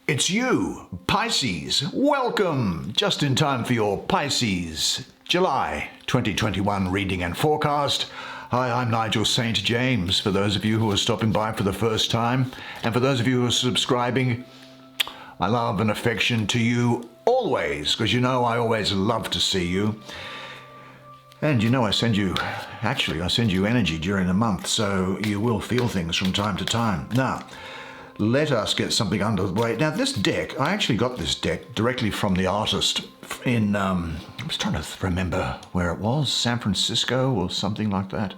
It's you, Pisces. Welcome! Just in time for your Pisces July 2021 reading and forecast. Hi, I'm Nigel Saint James. For those of you who are stopping by for the first time, and for those of you who are subscribing, my love and affection to you always, because you know I always love to see you. And you know I send you energy during the month, so you will feel things from time to time. Now, let us get something underway. Now, this deck, I actually got this deck directly from the artist in, I was trying to remember where it was, San Francisco or something like that.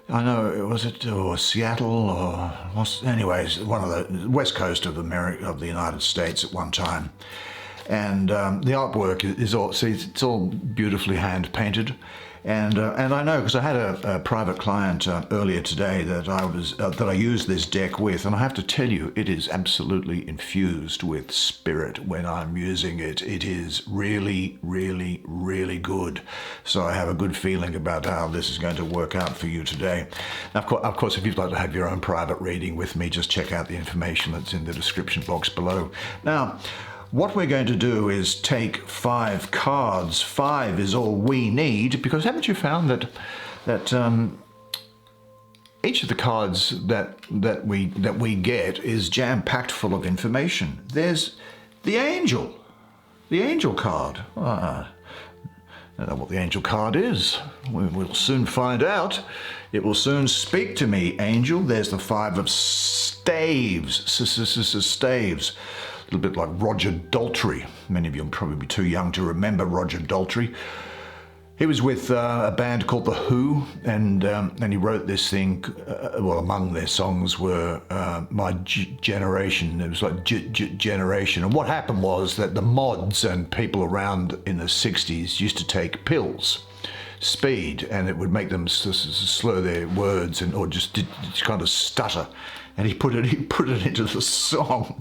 I know, was it Seattle or, anyways, one of the west coast of the United States at one time. And the artwork is all, see, it's all beautifully hand painted. And I know because I had a private client earlier today that I used this deck with, and I have to tell you, it is absolutely infused with spirit when I'm using it. It is really, really, really good. So I have a good feeling about how this is going to work out for you today. Now, of course, if you'd like to have your own private reading with me, just check out the information that's in the description box below. Now, what we're going to do is take 5 cards. 5 is all we need, because haven't you found that each of the cards that we get is jam-packed full of information. There's the angel card. I don't know what the angel card is. We'll soon find out. It will soon speak to me, angel. There's the 5 of staves. Staves. A little bit like Roger Daltrey. Many of you will probably be too young to remember Roger Daltrey. He was with a band called The Who, and he wrote this thing, well, among their songs were My Generation. It was like Generation. And what happened was that the mods and people around in the 60s used to take pills, speed, and it would make them slur their words or just kind of stutter. And he put it into the song.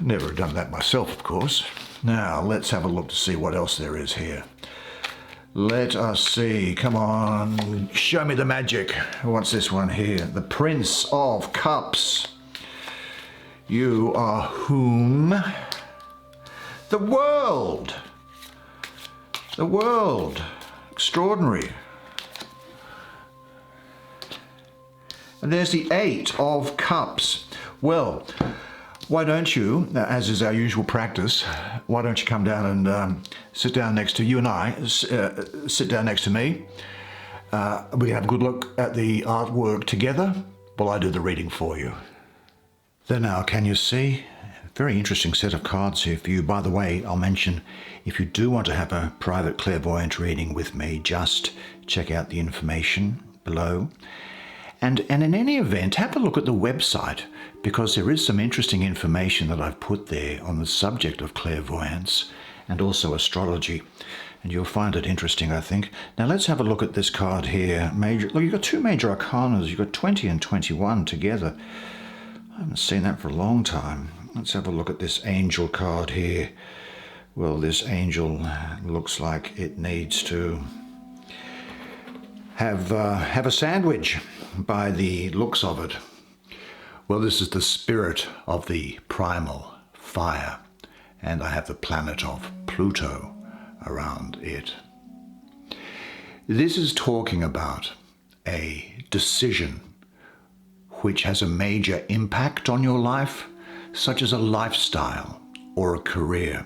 Never done that myself, of course. Now, let's have a look to see what else there is here. Let us see. Come on. Show me the magic. What's this one here? The Prince of Cups. You are whom? The world. The world. Extraordinary. And there's the 8 of Cups. Well, why don't you, as is our usual practice, why don't you come down and sit down next to you and I, sit down next to me. We can have a good look at the artwork together while I do the reading for you. There now, can you see? Very interesting set of cards here for you. By the way, I'll mention, if you do want to have a private clairvoyant reading with me, just check out the information below. And in any event, have a look at the website, because there is some interesting information that I've put there on the subject of clairvoyance and also astrology. And you'll find it interesting, I think. Now let's have a look at this card here. Look, you've got 2 major arcanas. You've got 20 and 21 together. I haven't seen that for a long time. Let's have a look at this angel card here. Well, this angel looks like it needs to have a sandwich by the looks of it. Well, this is the spirit of the primal fire, and I have the planet of Pluto around it. This is talking about a decision which has a major impact on your life, such as a lifestyle or a career.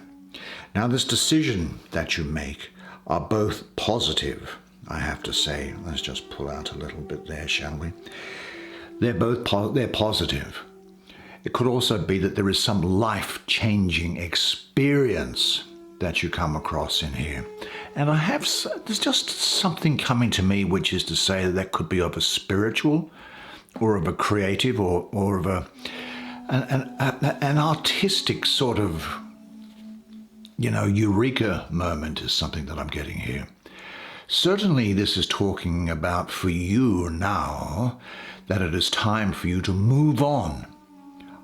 Now, this decision that you make are both positive, I have to say. Let's just pull out a little bit there, shall we? They're positive. It could also be that there is some life-changing experience that you come across in here. And there's just something coming to me, which is to say that could be of a spiritual or of a creative or of an artistic sort of, eureka moment is something that I'm getting here. Certainly this is talking about for you now that it is time for you to move on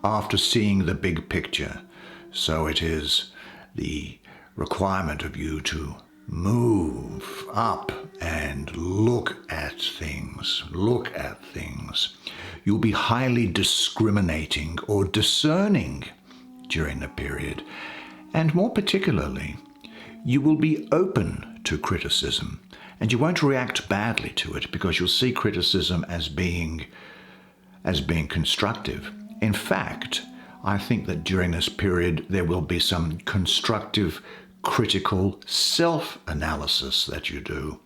after seeing the big picture. So it is the requirement of you to move up and look at things. Look at things. You'll be highly discriminating or discerning during the period. And more particularly, you will be open to criticism. And you won't react badly to it because you'll see criticism as being constructive. In fact, I think that during this period there will be some constructive, critical self-analysis that you do.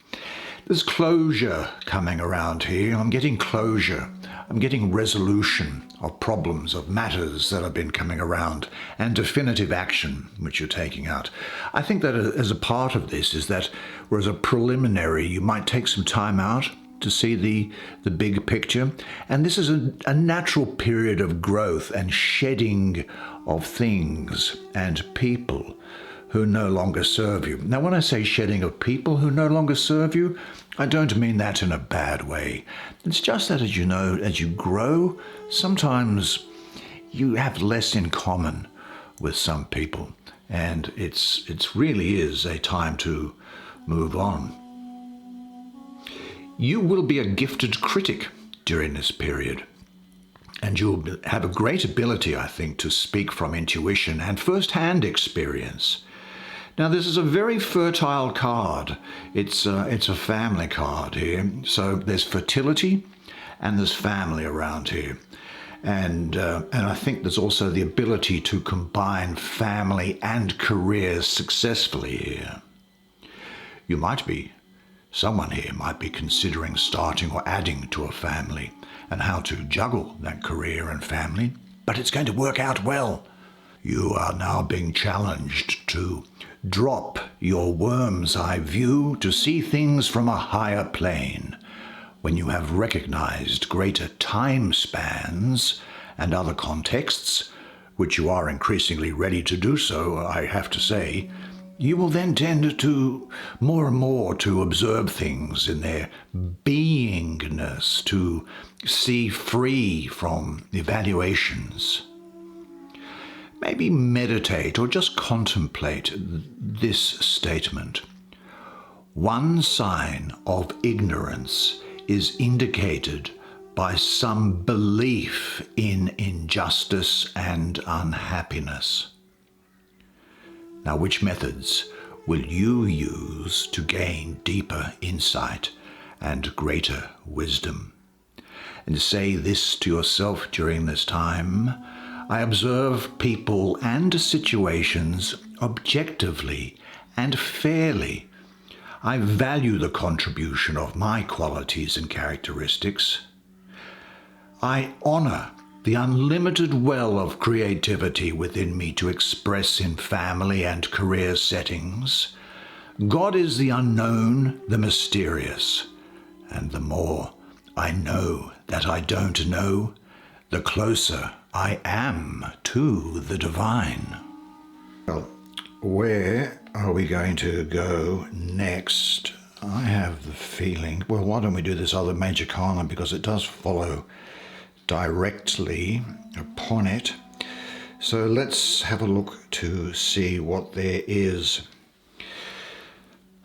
There's closure coming around here. I'm getting closure. I'm getting resolution of problems, of matters that have been coming around, and definitive action which you're taking out. I think that as a part of this is that, whereas a preliminary, you might take some time out to see the big picture. And this is a natural period of growth and shedding of things and people who no longer serve you. Now, when I say shedding of people who no longer serve you, I don't mean that in a bad way. It's just that, as you know, as you grow, sometimes you have less in common with some people, and it's really is a time to move on. You will be a gifted critic during this period, and you'll have a great ability, I think, to speak from intuition and first-hand experience. Now, this is a very fertile card. It's a family card here. So there's fertility and there's family around here. And I think there's also the ability to combine family and career successfully here. Someone here might be considering starting or adding to a family and how to juggle that career and family, but it's going to work out well. You are now being challenged to drop your worm's eye view to see things from a higher plane. When you have recognized greater time spans and other contexts, which you are increasingly ready to do so, I have to say, you will then tend to more and more to observe things in their beingness, to see free from evaluations. Maybe meditate or just contemplate this statement. One sign of ignorance is indicated by some belief in injustice and unhappiness. Now, which methods will you use to gain deeper insight and greater wisdom? And say this to yourself during this time: I observe people and situations objectively and fairly. I value the contribution of my qualities and characteristics. I honor the unlimited well of creativity within me to express in family and career settings. God is the unknown, the mysterious, and the more I know that I don't know, the closer I am to the divine. Well, where are we going to go next? I have the feeling, well, why don't we do this other major arcana, because it does follow directly upon it. So let's have a look to see what there is.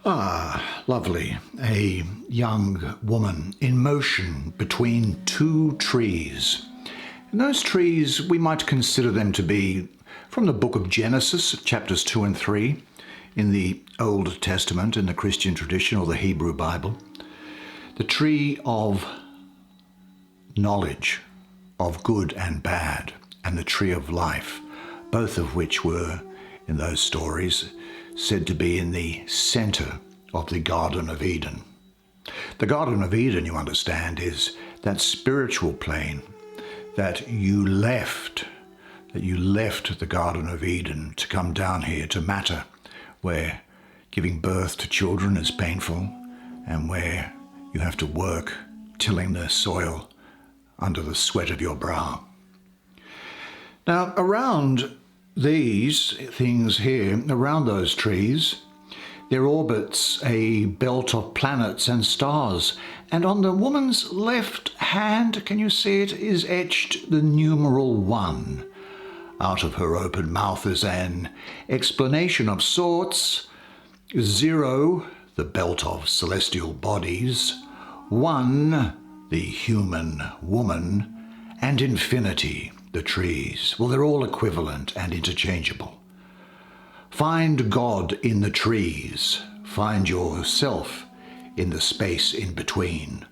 Ah, lovely. A young woman in motion between two trees. And those trees, we might consider them to be from the book of Genesis, chapters 2 and 3, in the Old Testament, in the Christian tradition or the Hebrew Bible. The tree of knowledge, of good and bad, and the tree of life, both of which were, in those stories, said to be in the center of the Garden of Eden. The Garden of Eden, you understand, is that spiritual plane that you left the Garden of Eden to come down here to matter, where giving birth to children is painful and where you have to work tilling the soil under the sweat of your brow. Now, around these things here, around those trees, there orbits a belt of planets and stars, and on the woman's left hand, can you see it, is etched the numeral 1. Out of her open mouth is an explanation of sorts, 0, the belt of celestial bodies, 1, the human woman, and infinity, the trees. Well, they're all equivalent and interchangeable. Find God in the trees. Find yourself in the space in between.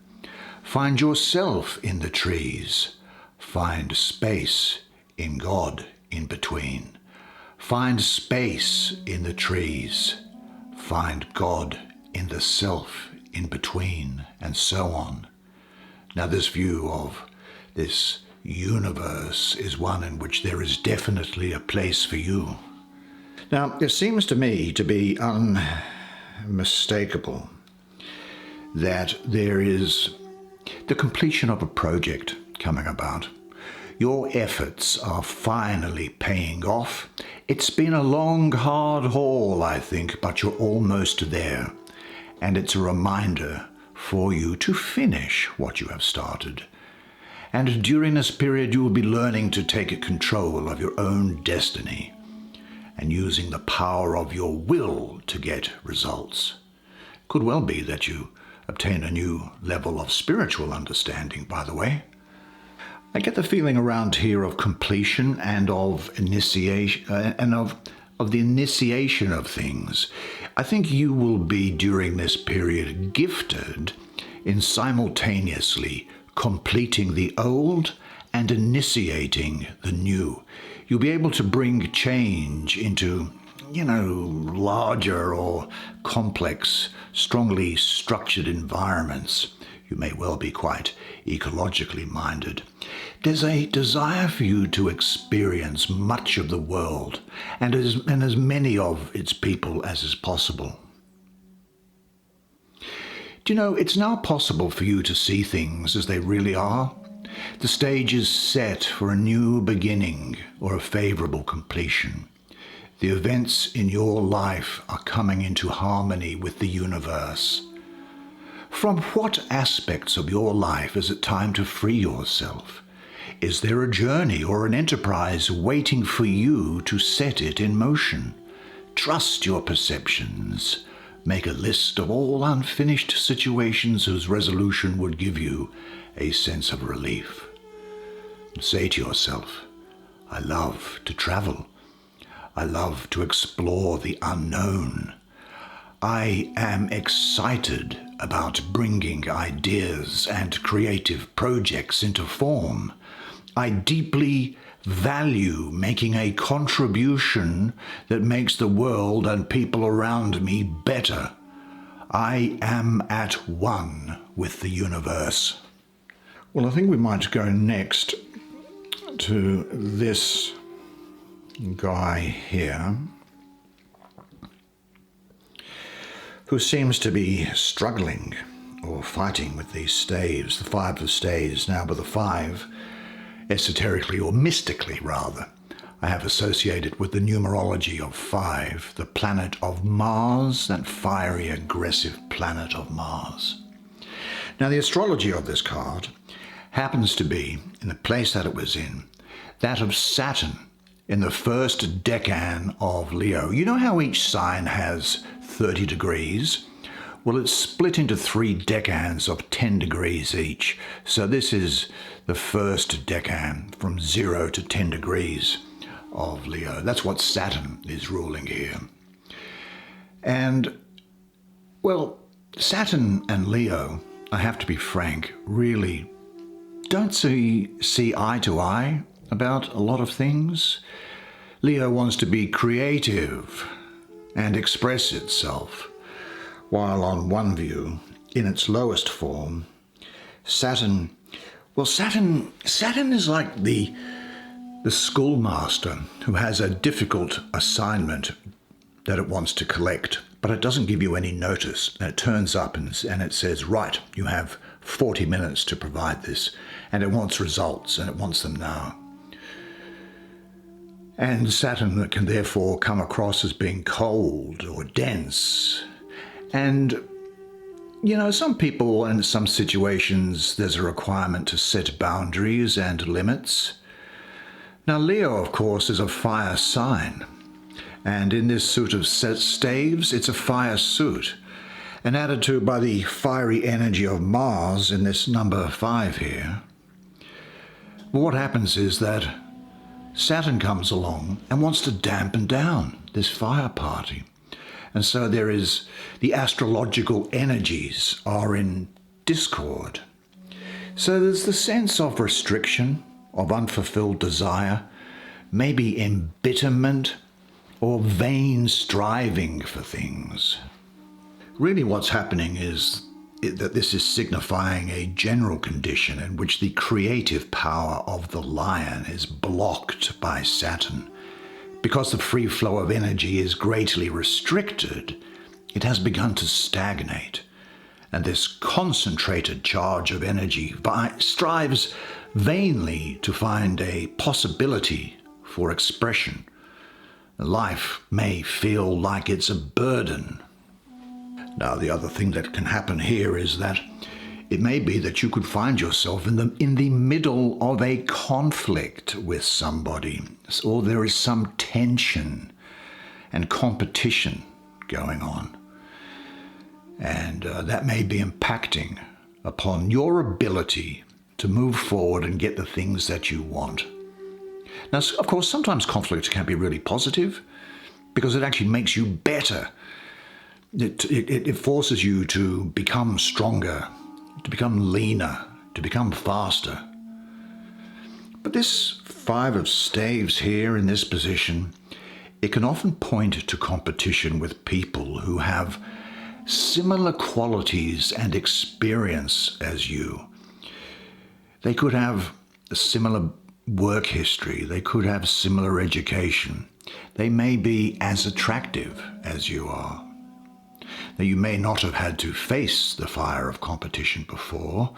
Find yourself in the trees. Find space in God in between. Find space in the trees. Find God in the self in between, and so on. Now, this view of this universe is one in which there is definitely a place for you. Now, it seems to me to be unmistakable that there is the completion of a project coming about. Your efforts are finally paying off. It's been a long, hard haul, I think, but you're almost there. And it's a reminder for you to finish what you have started. And during this period, you will be learning to take control of your own destiny and using the power of your will to get results. Could well be that you obtain a new level of spiritual understanding, by the way. I get the feeling around here of completion and of initiation and of the initiation of things. I think you will be during this period gifted in simultaneously completing the old and initiating the new. You'll be able to bring change into, larger or complex, strongly structured environments. You may well be quite ecologically minded. There's a desire for you to experience much of the world and as many of its people as is possible. Do you know, it's now possible for you to see things as they really are. The stage is set for a new beginning or a favorable completion. The events in your life are coming into harmony with the universe. From what aspects of your life is it time to free yourself? Is there a journey or an enterprise waiting for you to set it in motion? Trust your perceptions. Make a list of all unfinished situations whose resolution would give you a sense of relief. Say to yourself, I love to travel. I love to explore the unknown. I am excited about bringing ideas and creative projects into form. I deeply value making a contribution that makes the world and people around me better. I am at one with the universe. Well, I think we might go next to this guy here, who seems to be struggling or fighting with these staves, the 5 of staves. Now, with the 5, esoterically or mystically rather, I have associated with the numerology of 5, the planet of Mars, that fiery, aggressive planet of Mars. Now, the astrology of this card happens to be, in the place that it was in, that of Saturn in the first decan of Leo. You know how each sign has 30 degrees? Well, it's split into 3 decans of 10 degrees each. So this is the first decan from 0 to 10 degrees of Leo. That's what Saturn is ruling here. And, well, Saturn and Leo, I have to be frank, really don't see eye to eye about a lot of things. Leo wants to be creative and express itself, while on one view, in its lowest form, Saturn is like the schoolmaster who has a difficult assignment that it wants to collect, but it doesn't give you any notice. And it turns up and it says, right, you have 40 minutes to provide this, and it wants results, and it wants them now. And Saturn can therefore come across as being cold or dense. And, some people in some situations, there's a requirement to set boundaries and limits. Now, Leo, of course, is a fire sign. And in this suit of staves, it's a fire suit. And added to by the fiery energy of Mars in this number 5 here. Well, what happens is that Saturn comes along and wants to dampen down this fire party. And so there is the astrological energies are in discord. So there's the sense of restriction, of unfulfilled desire, maybe embitterment or vain striving for things. Really what's happening is that this is signifying a general condition in which the creative power of the lion is blocked by Saturn. Because the free flow of energy is greatly restricted, it has begun to stagnate. And this concentrated charge of energy strives vainly to find a possibility for expression. Life may feel like it's a burden. Now, the other thing that can happen here is that it may be that you could find yourself in the middle of a conflict with somebody, or there is some tension and competition going on. And that may be impacting upon your ability to move forward and get the things that you want. Now, of course, sometimes conflict can be really positive because it actually makes you better. It forces you to become stronger, to become leaner, to become faster. But this 5 of staves here in this position, it can often point to competition with people who have similar qualities and experience as you. They could have a similar work history. They could have similar education. They may be as attractive as you are. Now, you may not have had to face the fire of competition before,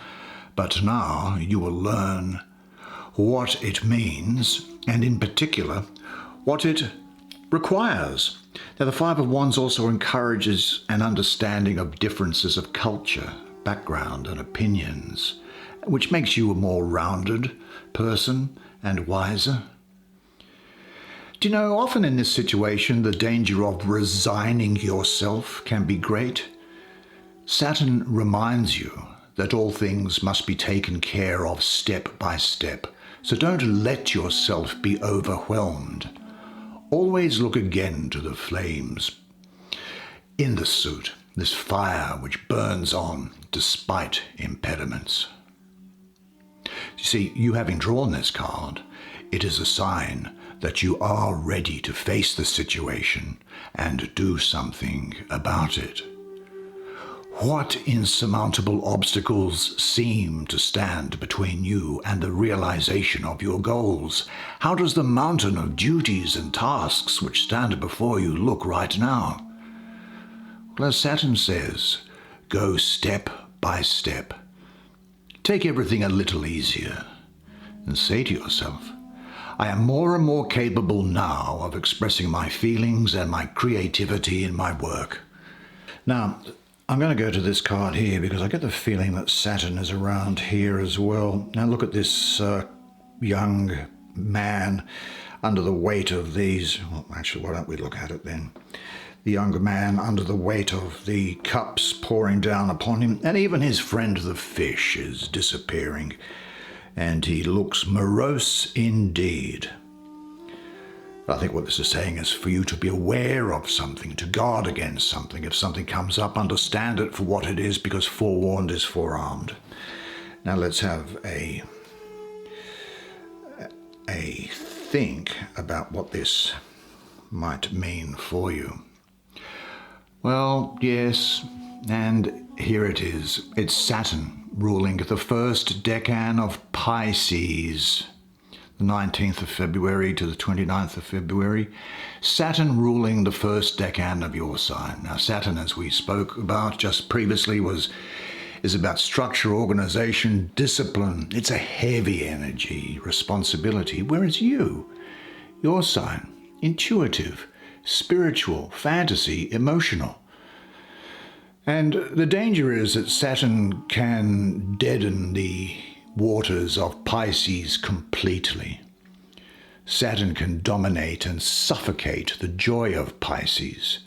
but now you will learn what it means, and in particular, what it requires. Now, the 5 of Wands also encourages an understanding of differences of culture, background, and opinions, which makes you a more rounded person and wiser. Do you know, often in this situation, the danger of resigning yourself can be great. Saturn reminds you that all things must be taken care of step by step, so don't let yourself be overwhelmed. Always look again to the flames in the suit, this fire which burns on despite impediments. You see, you having drawn this card, it is a sign that you are ready to face the situation and do something about it. What insurmountable obstacles seem to stand between you and the realization of your goals? How does the mountain of duties and tasks which stand before you look right now? Well, as Saturn says, go step by step. Take everything a little easier and say to yourself, I am more and more capable now of expressing my feelings and my creativity in my work. Now, I'm going to go to this card here because I get the feeling that Saturn is around here as well. Now look at this young man under the weight of these. Well, actually, why don't we look at it then? The younger man under the weight of the cups pouring down upon him, and even his friend the fish is disappearing. And he looks morose indeed. I think what this is saying is for you to be aware of something, to guard against something. If something comes up, understand it for what it is, because forewarned is forearmed. Now let's have a think about what this might mean for you. Well, yes, and here it is. It's Saturn ruling the first decan of Pisces, the 19th of February to the 29th of February. Saturn ruling the first decan of your sign. Now, Saturn, as we spoke about just previously, is about structure, organization, discipline. It's a heavy energy, responsibility, whereas your sign, intuitive, spiritual, fantasy, emotional. And the danger is that Saturn can deaden the waters of Pisces completely. Saturn can dominate and suffocate the joy of Pisces.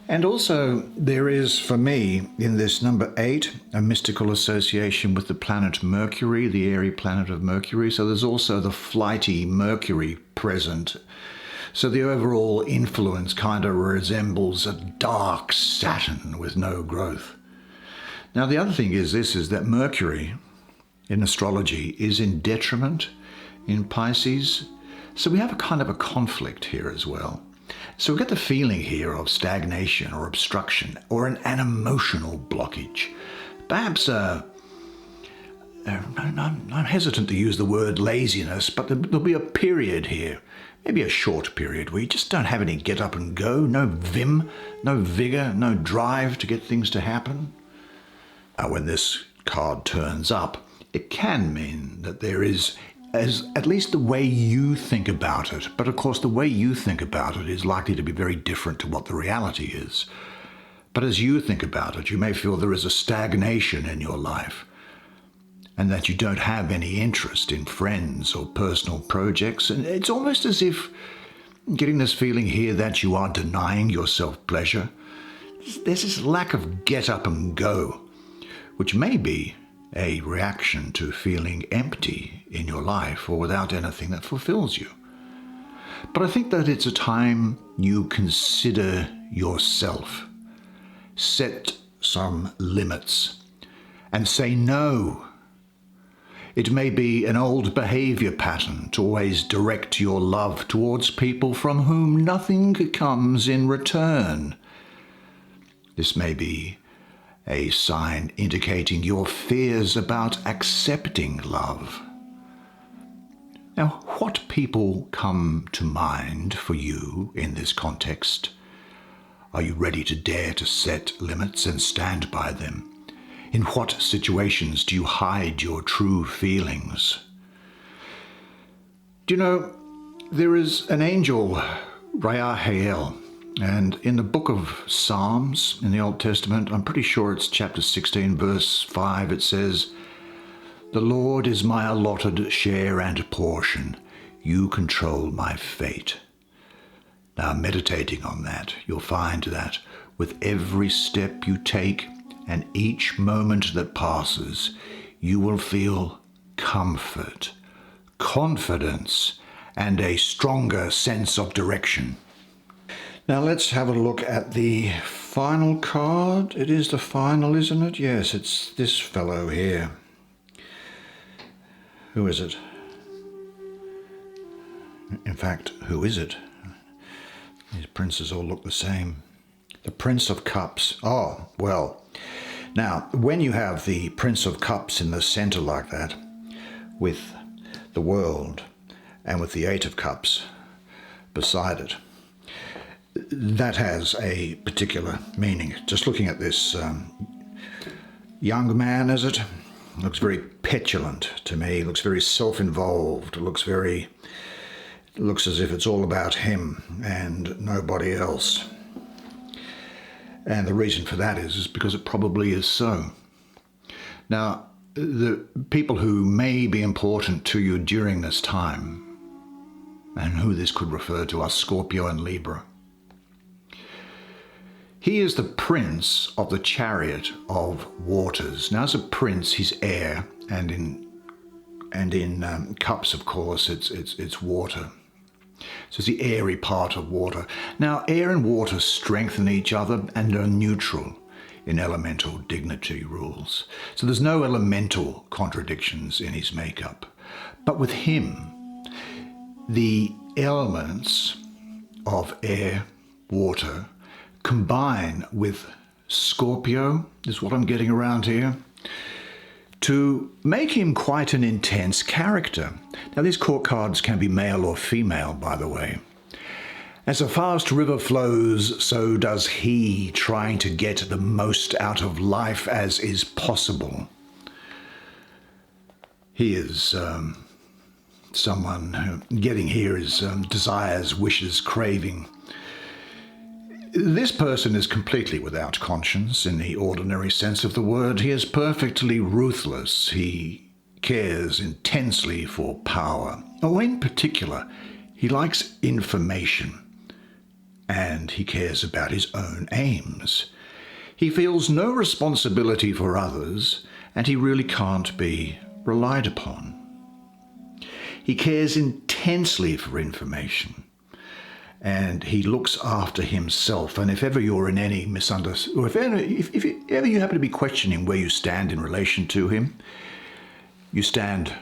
And also there is, for me, in this number 8, a mystical association with the planet Mercury, the airy planet of Mercury. So there's also the flighty Mercury present. So the overall influence kind of resembles a dark Saturn with no growth. Now the other thing is that Mercury in astrology is in detriment in Pisces. So we have a kind of a conflict here as well. So we get the feeling here of stagnation or obstruction or an emotional blockage. Perhaps I'm hesitant to use the word laziness, but there'll be a period here, maybe a short period, where you just don't have any get up and go, no vim, no vigor, no drive to get things to happen. Now, when this card turns up, it can mean that there is, as at least the way you think about it, but of course the way you think about it is likely to be very different to what the reality is. But as you think about it, you may feel there is a stagnation in your life and that you don't have any interest in friends or personal projects. And it's almost as if getting this feeling here that you are denying yourself pleasure. There's this lack of get up and go, which may be a reaction to feeling empty in your life or without anything that fulfills you. But I think that it's a time you consider yourself, set some limits, and say no. It may be an old behavior pattern to always direct your love towards people from whom nothing comes in return. This may be a sign indicating your fears about accepting love. Now, what people come to mind for you in this context? Are you ready to dare to set limits and stand by them? In what situations do you hide your true feelings? Do you know, there is an angel, Raphael, and in the book of Psalms in the Old Testament, I'm pretty sure it's chapter 16, verse 5, it says, "The Lord is my allotted share and portion. You control my fate." Now, meditating on that, you'll find that with every step you take and each moment that passes, you will feel comfort, confidence, and a stronger sense of direction. Now let's have a look at the final card. It is the final, isn't it? Yes, it's this fellow here. Who is it? In fact, who is it? These princes all look the same. The Prince of Cups. Oh, well. Now, when you have the Prince of Cups in the center like that, with the World and with the Eight of Cups beside it, that has a particular meaning. Just looking at this young man, is it? Looks very petulant to me. Looks very self-involved. Looks as if it's all about him and nobody else. And the reason for that is because it probably is so. Now, the people who may be important to you during this time, and who this could refer to, are Scorpio and Libra. He is the prince of the chariot of waters. Now, as a prince, he's air, and in cups, of course, it's water. So it's the airy part of water. Now, air and water strengthen each other and are neutral in elemental dignity rules. So there's no elemental contradictions in his makeup. But with him, the elements of air, water, combine with Scorpio, is what I'm getting around here, to make him quite an intense character. Now, these court cards can be male or female, by the way. As a fast river flows, so does he, trying to get the most out of life as is possible. He is someone who, getting here is desires, wishes, craving. This person is completely without conscience in the ordinary sense of the word. He is perfectly ruthless. He cares intensely for power. Oh, in particular, He likes information, and he cares about his own aims. He feels no responsibility for others, and he really can't be relied upon. He cares intensely for information, and he looks after himself. And if ever you're in any misunderstanding, or if ever you happen to be questioning where you stand in relation to him, you stand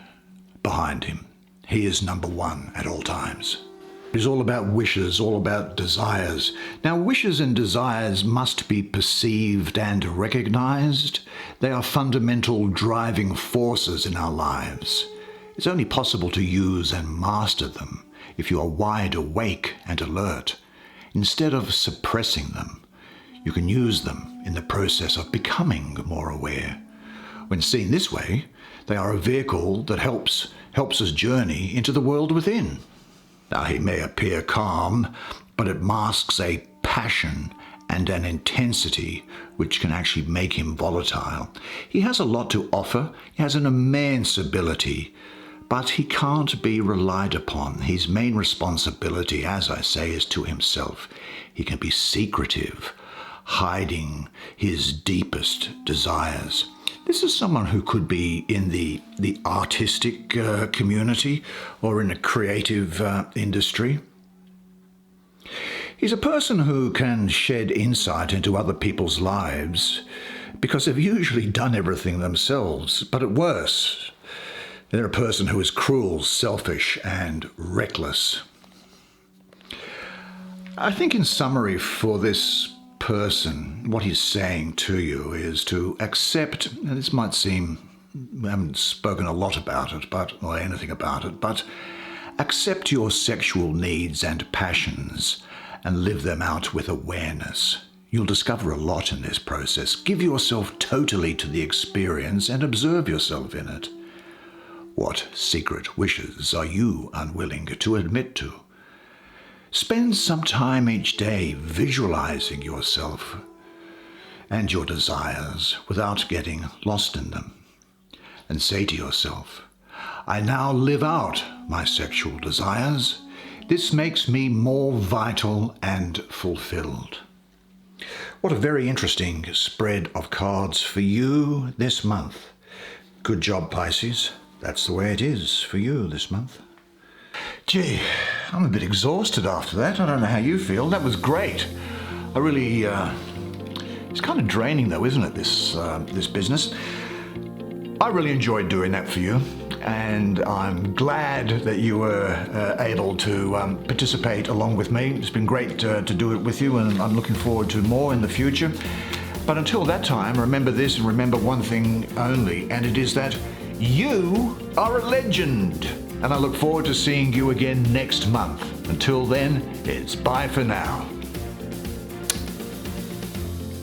behind him. He is number one at all times. It's all about wishes, all about desires. Now, wishes and desires must be perceived and recognized. They are fundamental driving forces in our lives. It's only possible to use and master them if you are wide awake and alert. Instead of suppressing them, you can use them in the process of becoming more aware. When seen this way, they are a vehicle that helps us journey into the world within. Now, he may appear calm, but it masks a passion and an intensity which can actually make him volatile. He has a lot to offer. He has an immense ability, but he can't be relied upon. His main responsibility, as I say, is to himself. He can be secretive, hiding his deepest desires. This is someone who could be in the artistic community or in a creative industry. He's a person who can shed insight into other people's lives because they've usually done everything themselves. But at worst, they're a person who is cruel, selfish, and reckless. I think in summary for this person, what he's saying to you is to accept, and this might seem, we haven't spoken a lot about it, or anything about it, but accept your sexual needs and passions and live them out with awareness. You'll discover a lot in this process. Give yourself totally to the experience and observe yourself in it. What secret wishes are you unwilling to admit to? Spend some time each day visualizing yourself and your desires without getting lost in them. And say to yourself, I now live out my sexual desires. This makes me more vital and fulfilled. What a very interesting spread of cards for you this month. Good job, Pisces. That's the way it is for you this month. Gee, I'm a bit exhausted after that. I don't know how you feel. That was great. I really, it's kind of draining though, isn't it, this business? I really enjoyed doing that for you, and I'm glad that you were able to participate along with me. It's been great to do it with you, and I'm looking forward to more in the future. But until that time, remember this and remember one thing only, and it is that you are a legend. And I look forward to seeing you again next month. Until then, it's bye for now.